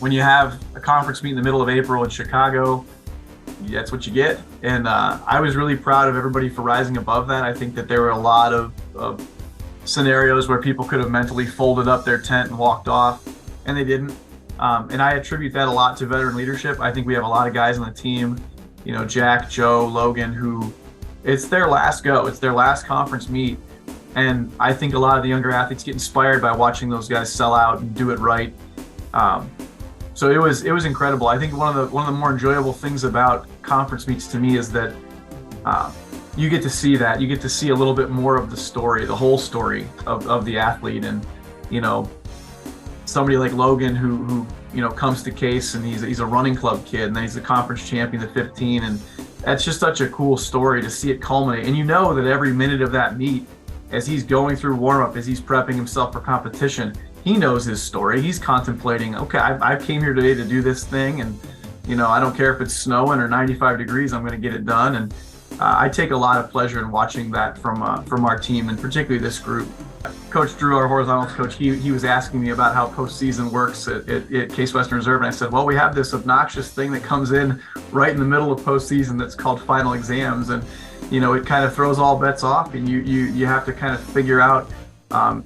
when you have a conference meet in the middle of April in Chicago, that's what you get. And I was really proud of everybody for rising above that. I think that there were a lot of scenarios where people could have mentally folded up their tent and walked off, and they didn't. And I attribute that a lot to veteran leadership. I think we have a lot of guys on the team, Jack, Joe, Logan, who it's their last go. It's their last conference meet. And I think a lot of the younger athletes get inspired by watching those guys sell out and do it right. So it was incredible. I think one of the more enjoyable things about conference meets to me is that you get to see that. You get to see a little bit more of the story, the whole story of the athlete. And, somebody like Logan who comes to Case, and he's a running club kid, and then he's the conference champion at 15. And that's just such a cool story to see it culminate. And that every minute of that meet, as he's going through warm-up, as he's prepping himself for competition, he knows his story. He's contemplating, okay, I came here today to do this thing, and I don't care if it's snowing or 95 degrees, I'm going to get it done. And I take a lot of pleasure in watching that from our team, and particularly this group. Coach Drew, our horizontals coach, he was asking me about how postseason works at Case Western Reserve, and I said, well, we have this obnoxious thing that comes in right in the middle of postseason that's called final exams, and it kind of throws all bets off, and you have to kind of figure out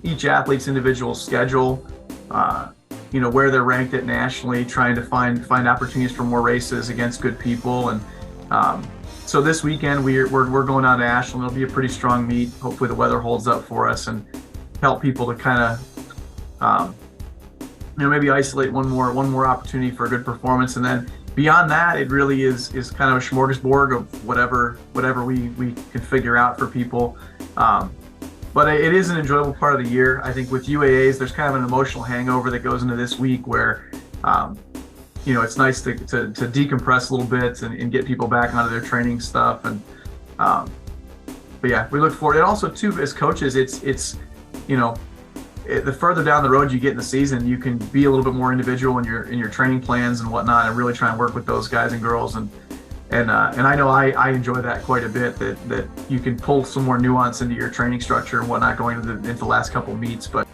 each athlete's individual schedule, where they're ranked at nationally, trying to find opportunities for more races against good people. And so this weekend we're going down to Ashland. It'll be a pretty strong meet. Hopefully the weather holds up for us and help people to kind of maybe isolate one more opportunity for a good performance. And then beyond that, it really is kind of a smorgasbord of whatever we can figure out for people. But it is an enjoyable part of the year. I think with UAAs, there's kind of an emotional hangover that goes into this week where, it's nice to decompress a little bit and get people back onto their training stuff. And but yeah, we look forward. And also too, as coaches, it's the further down the road you get in the season, you can be a little bit more individual in your training plans and whatnot, and really try and work with those guys and girls. And I know I enjoy that quite a bit, that you can pull some more nuance into your training structure and whatnot going into the last couple of meets. But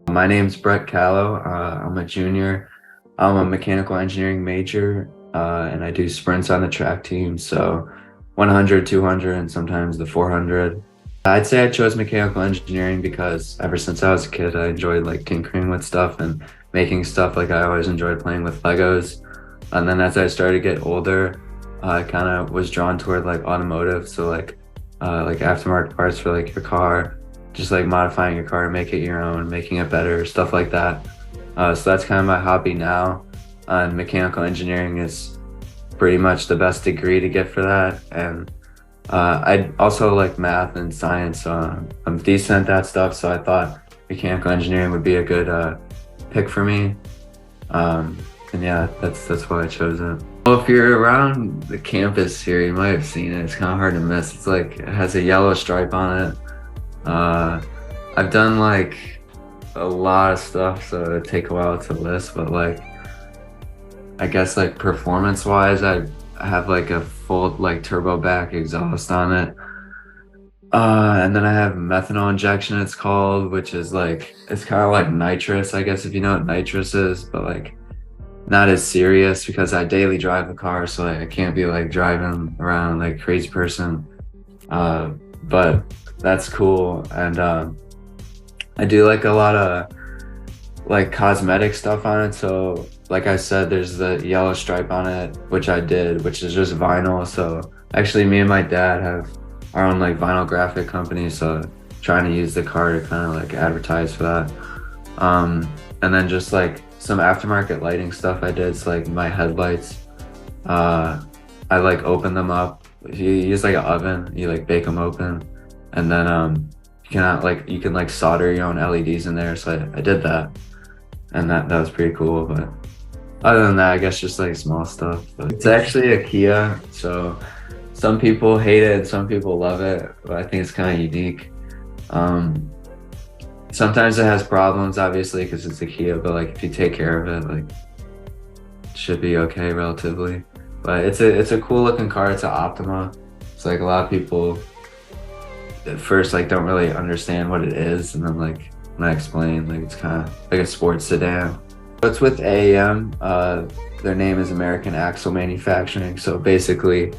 my name's Brett Callow. I'm a junior. I'm a mechanical engineering major, and I do sprints on the track team. So 100, 200, and sometimes the 400. I'd say I chose mechanical engineering because ever since I was a kid, I enjoyed tinkering with stuff and making stuff. I always enjoyed playing with Legos. And then as I started to get older, I kind of was drawn toward automotive. So aftermarket parts for your car, just modifying your car, make it your own, making it better, stuff like that. So that's kind of my hobby now. And mechanical engineering is pretty much the best degree to get for that. And I also like math and science, so I'm decent at that stuff. So I thought mechanical engineering would be a good pick for me. And yeah, that's why I chose it. Well, if you're around the campus here, you might have seen it. It's kind of hard to miss. It's it has a yellow stripe on it. I've done a lot of stuff, so it'd take a while to list, but I guess performance wise, I have a full turbo back exhaust on it, and then I have methanol injection, it's called, which is it's kind of like nitrous, I guess, if you know what nitrous is, but not as serious, because I daily drive the car, so I can't be driving around like a crazy person. But that's cool. And I do a lot of cosmetic stuff on it. So like I said, there's the yellow stripe on it, which I did, which is just vinyl. So actually me and my dad have our own vinyl graphic company, so trying to use the car to kind of advertise for that. And then just some aftermarket lighting stuff I did. So my headlights, I open them up. You use an oven, you bake them open, and then you can solder your own LEDs in there. So I did that, and that was pretty cool. But other than that, I guess just small stuff. But it's actually a Kia, so some people hate it and some people love it, but I think it's kind of unique. Sometimes it has problems, obviously, because it's a Kia, but if you take care of it, it should be okay relatively. But it's a cool looking car. It's an Optima. It's a lot of people at first like don't really understand what it is, and then like when I explain, like it's kind of like a sports sedan. It's with AAM. Their name is American Axle Manufacturing. So basically,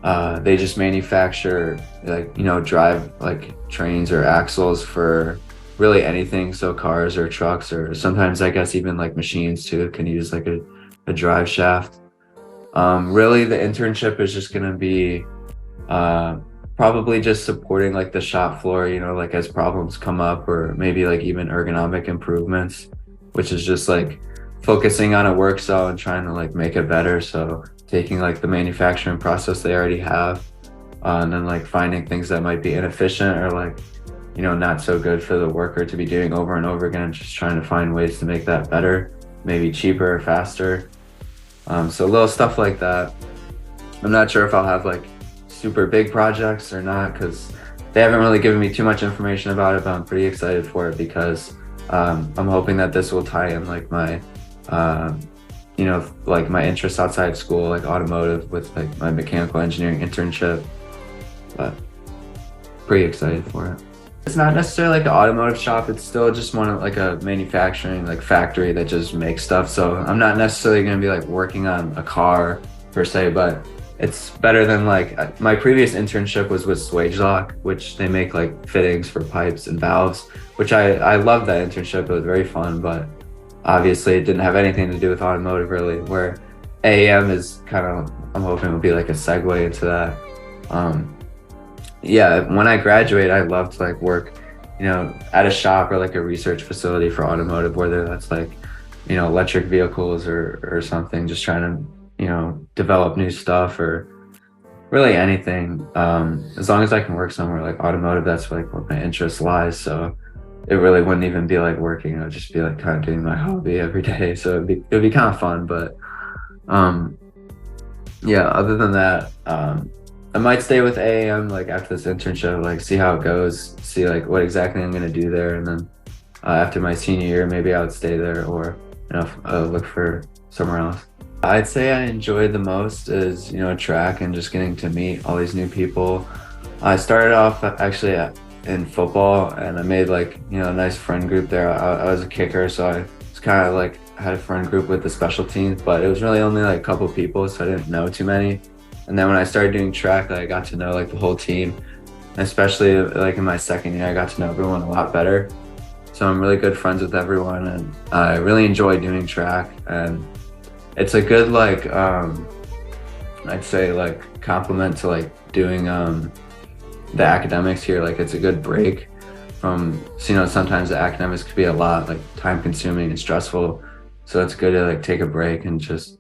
they just manufacture like, you know, drive like trains or axles for really anything. So cars or trucks, or sometimes I guess even like machines too can use like a drive shaft. Really the internship is just gonna be probably just supporting like the shop floor, you know, like as problems come up, or maybe like even ergonomic improvements, which is just like focusing on a work cell and trying to like make it better. So taking like the manufacturing process they already have, and then like finding things that might be inefficient or like, you know, not so good for the worker to be doing over and over again, just trying to find ways to make that better, maybe cheaper or faster. So little stuff like that. I'm not sure if I'll have like super big projects or not, because they haven't really given me too much information about it, but I'm pretty excited for it because I'm hoping that this will tie in like my you know, like my interests outside school, like automotive, with like my mechanical engineering internship. But pretty excited for it. It's not necessarily like an automotive shop, it's still just one of like a manufacturing like factory that just makes stuff. So I'm not necessarily going to be like working on a car per se, but it's better than like my previous internship was with Swagelok, which they make like fittings for pipes and valves, which I loved that internship. It was very fun, but obviously it didn't have anything to do with automotive really, where AAM is kind of, I'm hoping will be like a segue into that. Yeah, when I graduate, I'd love to like work, you know, at a shop or like a research facility for automotive, whether that's like, you know, electric vehicles or something, just trying to, you know, develop new stuff or really anything. As long as I can work somewhere like automotive, that's like where my interest lies. So it really wouldn't even be like working. It would just be like kind of doing my hobby every day. So it'd be kind of fun. But yeah, other than that, I might stay with AAM like after this internship, like see how it goes, see like what exactly I'm going to do there. And then after my senior year, maybe I would stay there, or, you know, look for somewhere else. I'd say I enjoyed the most is, you know, track and just getting to meet all these new people. I started off actually in football, and I made like, you know, a nice friend group there. I was a kicker, so I was kind of like had a friend group with the special teams, but it was really only like a couple people, so I didn't know too many. And then when I started doing track, I got to know like the whole team, especially like in my second year, I got to know everyone a lot better. So I'm really good friends with everyone, and I really enjoy doing track. And it's a good like I'd say like compliment to like doing the academics here. Like it's a good break from, you know, sometimes the academics could be a lot like time consuming and stressful. So it's good to like take a break and just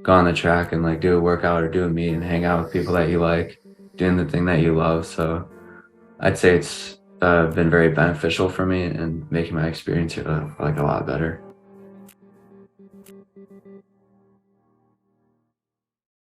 go on the track and like do a workout or do a meet and hang out with people that you like, doing the thing that you love. So I'd say it's been very beneficial for me and making my experience here like a lot better.